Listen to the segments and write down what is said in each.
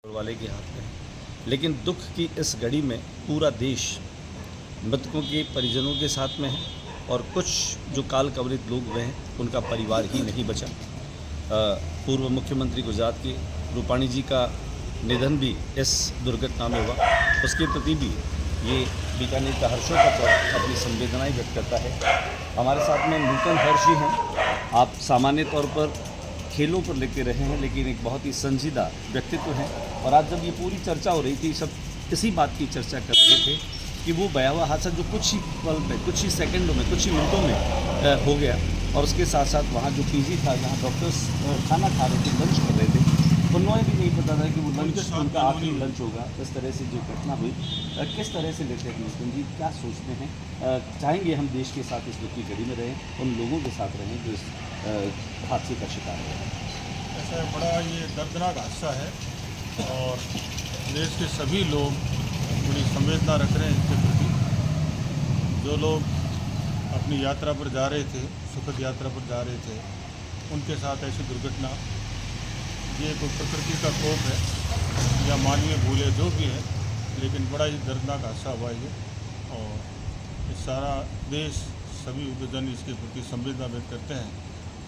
वाले के हाथ में है। लेकिन दुख की इस घड़ी में पूरा देश मृतकों के परिजनों के साथ में है और कुछ जो काल कवरित लोग हुए हैं उनका परिवार ही नहीं बचा। पूर्व मुख्यमंत्री गुजरात के रूपाणी जी का निधन भी इस दुर्घटना में हुआ। उसके प्रति भी ये बीकानेर का हर्षों का चौक अपनी संवेदनाएं व्यक्त करता है। हमारे साथ में नूतन हर्ष जी हैं। आप सामान्य तौर पर खेलों पर लेके रहे हैं, लेकिन एक बहुत ही संजीदा व्यक्तित्व हैं। और आज जब ये पूरी चर्चा हो रही थी, सब इसी बात की चर्चा कर रहे थे कि वो भयावह हादसा जो कुछ ही पल में, कुछ ही सेकंडों में, कुछ ही मिनटों में हो गया। और उसके साथ साथ वहाँ जो पीजी था, जहाँ डॉक्टर्स खाना खा रहे थे, लंच कर रहे थे, उन्होंने भी नहीं पता था कि वो लंच उनका आखिरी लंच होगा। इस तरह से जो घटना हुई, किस तरह से लेते हैं नितिन जी, क्या सोचते हैं? चाहेंगे हम देश के साथ इस दुख की घड़ी में रहें, उन लोगों के साथ रहें जो इस हादसे का शिकार है। ऐसा बड़ा ये दर्दनाक हादसा है और देश के सभी लोग बड़ी संवेदना रख रहे हैं इसके प्रति। जो लोग अपनी यात्रा पर जा रहे थे, सुखद यात्रा पर जा रहे थे, उनके साथ ऐसी दुर्घटना, ये कोई प्रकृति का कोप है या मानवीय भूल है, जो भी है, लेकिन बड़ा ही दर्दनाक हादसा हुआ ये। और ये सारा देश, सभी उद्योजन इसके प्रति संवेदना व्यक्त करते हैं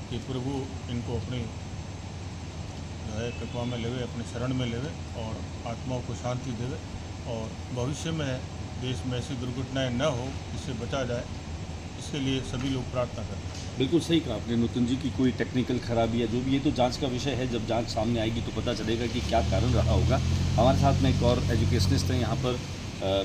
कि प्रभु इनको अपनी जो है कृपा में लेवे, अपने शरण में लेवे और आत्माओं को शांति देवे और भविष्य में देश में ऐसी दुर्घटनाएं न हो, इससे बचा जाए, इसके लिए सभी लोग प्रार्थना करते हैं। बिल्कुल सही कहा आपने नूतन जी की कोई टेक्निकल खराबी है जो भी, ये तो जांच का विषय है। जब जांच सामने आएगी तो पता चलेगा कि क्या कारण रहा होगा। हमारे साथ में एक और एजुकेशनिस्ट हैं यहाँ पर,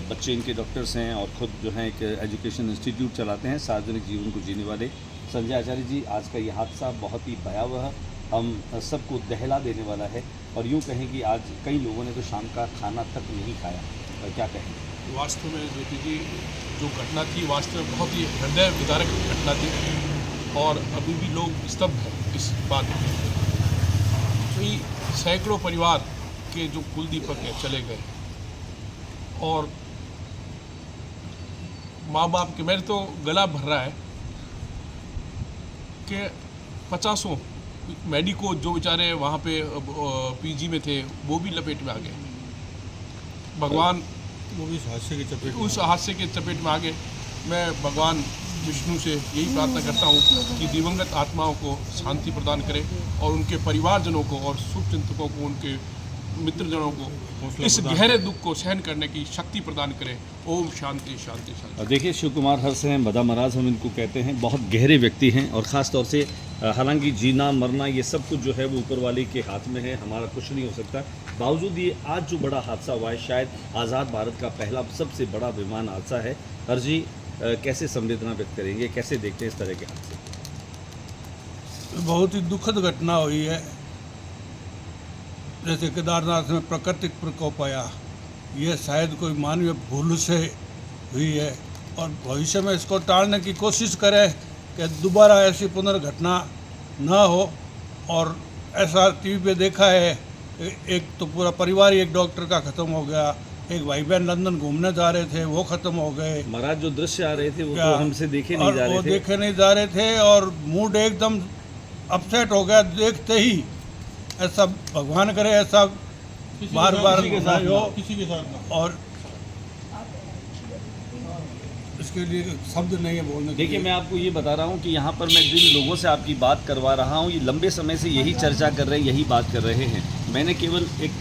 बच्चे इनके डॉक्टर्स हैं और ख़ुद जो है एक एजुकेशन इंस्टीट्यूट चलाते हैं, सार्वजनिक जीवन को जीने वाले संजय आचार्य जी। आज का ये हादसा बहुत ही भयावह, हम सबको दहला देने वाला है। और यूँ कहें कि आज कई लोगों ने तो शाम का खाना तक नहीं खाया। क्या कहें? वास्तव में ज्योति जी, जो घटना थी वास्तव में बहुत ही हृदय विदारक घटना थी और अभी भी लोग स्तब्ध हैं इस बात में। कई सैकड़ों परिवार के जो कुल दीपक हैं चले गए और माँ बाप के, मेरे तो गला भर रहा है कि 50 मेडिको जो बेचारे वहाँ पे पीजी में थे वो भी लपेट में आ गए। भगवान वो भी उस हादसे की चपेट में आ गए। मैं भगवान विष्णु से यही प्रार्थना करता हूँ कि दिवंगत आत्माओं को शांति प्रदान करे और उनके परिवारजनों को और शुभचिंतकों को, उनके मित्रजनों को इस गहरे दुख को सहन करने की शक्ति प्रदान करे। ओम शांति शांति शांति। देखिए, शिव कुमार हर्ष हैं, मदा महाराज हम इनको कहते हैं, बहुत गहरे व्यक्ति हैं और ख़ास तौर से हालांकि जीना मरना ये सब कुछ जो है वो ऊपर वाले के हाथ में है, हमारा कुछ नहीं हो सकता। बावजूद ये आज जो बड़ा हादसा हुआ है, शायद आज़ाद भारत का पहला सबसे बड़ा विमान हादसा है। हर्ष जी, कैसे संवेदना व्यक्त करेंगे, कैसे देखते हैं इस तरह के हादसे? बहुत ही दुखद घटना हुई है। जैसे केदारनाथ में प्राकृतिक प्रकोप आया, ये शायद कोई मानवीय भूल से हुई है और भविष्य में इसको टालने की कोशिश करें कि दोबारा ऐसी पुनर्घटना ना हो। और ऐसा टीवी पे देखा है, एक तो पूरा परिवार ही एक डॉक्टर का ख़त्म हो गया, एक भाई बहन लंदन घूमने जा रहे थे वो ख़त्म हो गए। महाराज जो दृश्य आ रहे थे वो तो हमसे देखे नहीं जा रहे थे, वो देखे नहीं जा रहे थे और मूड एकदम अपसेट हो गया देखते ही। ऐसा भगवान करे ऐसा बार बार किसी के साथ ना। और इसके लिए शब्द नहीं है बोलने। देखिए, मैं आपको ये बता रहा हूँ कि यहाँ पर मैं जिन लोगों से आपकी बात करवा रहा हूँ, ये लंबे समय से यही चर्चा कर रहे हैं, यही बात कर रहे हैं। मैंने केवल एक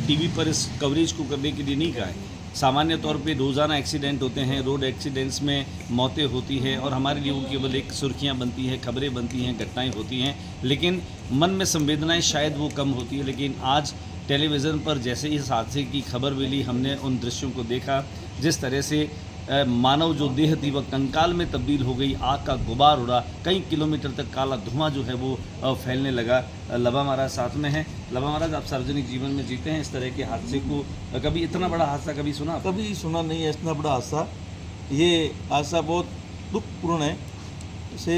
टीवी पर इस कवरेज को करने के लिए नहीं कहा है। सामान्य तौर पे रोज़ाना एक्सीडेंट होते हैं, रोड एक्सीडेंट्स में मौतें होती हैं और हमारे लिए वो केवल एक सुर्खियाँ बनती हैं, खबरें बनती हैं, घटनाएं होती हैं, लेकिन मन में संवेदनाएं शायद वो कम होती है। लेकिन आज टेलीविज़न पर जैसे ही इस हादसे की खबर मिली, हमने उन दृश्यों को देखा जिस तरह से मानव जो देह थी वह कंकाल में तब्दील हो गई, आग का गुबार उड़ा, कई किलोमीटर तक काला धुआं जो है वो फैलने लगा। लबा महाराज साथ में हैं। लबा महाराज, आप सार्वजनिक जीवन में जीते हैं, इस तरह के हादसे को कभी, इतना बड़ा हादसा कभी सुना? कभी सुना नहीं है इतना बड़ा हादसा। ये हादसा बहुत दुखपूर्ण है। इसे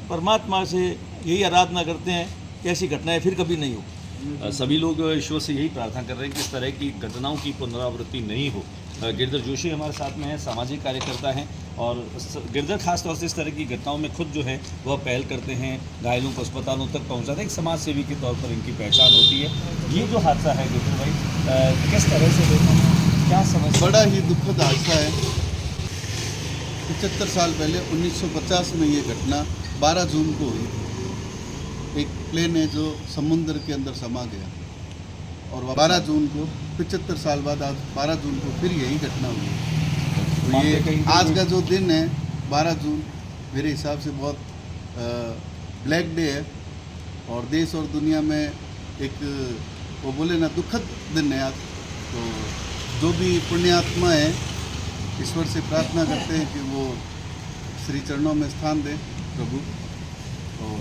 परमात्मा से यही आराधना करते हैं कि ऐसी घटनाएं फिर कभी नहीं हो। सभी लोग ईश्वर से यही प्रार्थना कर रहे हैं कि इस तरह की घटनाओं की पुनरावृत्ति नहीं हो। गिरधर जोशी हमारे साथ में हैं, सामाजिक कार्यकर्ता हैं और गिरधर खास तौर से इस तरह की घटनाओं में खुद जो है वह पहल करते हैं, घायलों को अस्पतालों तक पहुंचाते हैं। एक समाज सेवी के तौर पर इनकी पहचान होती है। ये जो हादसा है गिरधर भाई, किस तरह से देखा, क्या समझ? बड़ा ही दुखद हादसा है। 75 साल पहले 1950 में ये घटना 12 जून को हुई थी। एक प्लेन है जो समुद्र के अंदर समा गया और 12 जून को 75 साल बाद आज 12 जून को फिर यही घटना हुई। तो ये आज का जो दिन है 12 जून मेरे हिसाब से बहुत ब्लैक डे है और देश और दुनिया में एक वो बोले ना दुखद दिन है आज। तो जो भी पुण्यात्मा है ईश्वर से प्रार्थना करते हैं कि वो श्री चरणों में स्थान दें प्रभु, और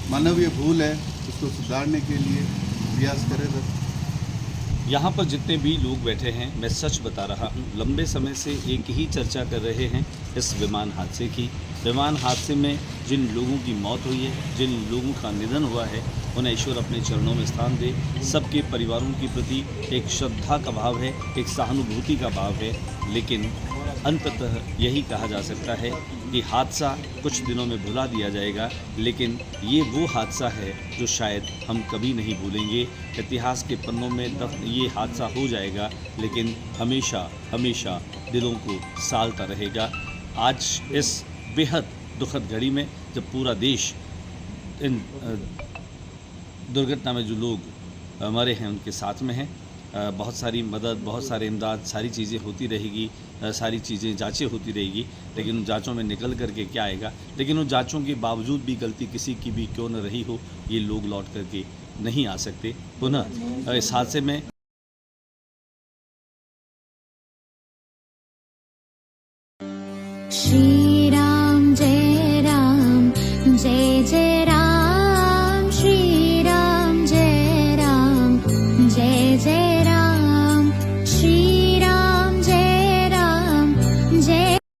मानवीय भूल है उसको सुधारने के लिए प्रयास करें बस। यहाँ पर जितने भी लोग बैठे हैं, मैं सच बता रहा हूँ, लंबे समय से एक ही चर्चा कर रहे हैं इस विमान हादसे की। विमान हादसे में जिन लोगों की मौत हुई है, जिन लोगों का निधन हुआ है, उन्हें ईश्वर अपने चरणों में स्थान दे। सबके परिवारों के प्रति एक श्रद्धा का भाव है, एक सहानुभूति का भाव है, लेकिन अंततः यही कहा जा सकता है कि हादसा कुछ दिनों में भुला दिया जाएगा, लेकिन ये वो हादसा है जो शायद हम कभी नहीं भूलेंगे। इतिहास के पन्नों में ये हादसा हो जाएगा, लेकिन हमेशा हमेशा दिलों को सालता रहेगा। आज इस बेहद दुखद घड़ी में जब पूरा देश इन दुर्घटना में जो लोग मरे हैं उनके साथ में हैं, बहुत सारी मदद, बहुत सारे इमदाद, सारी चीज़ें होती रहेगी, सारी चीज़ें जांचें होती रहेगी, लेकिन उन जांचों में निकल करके क्या आएगा। लेकिन उन जांचों के बावजूद भी गलती किसी की भी क्यों न रही हो, ये लोग लौट करके नहीं आ सकते। पुनः इस हादसे में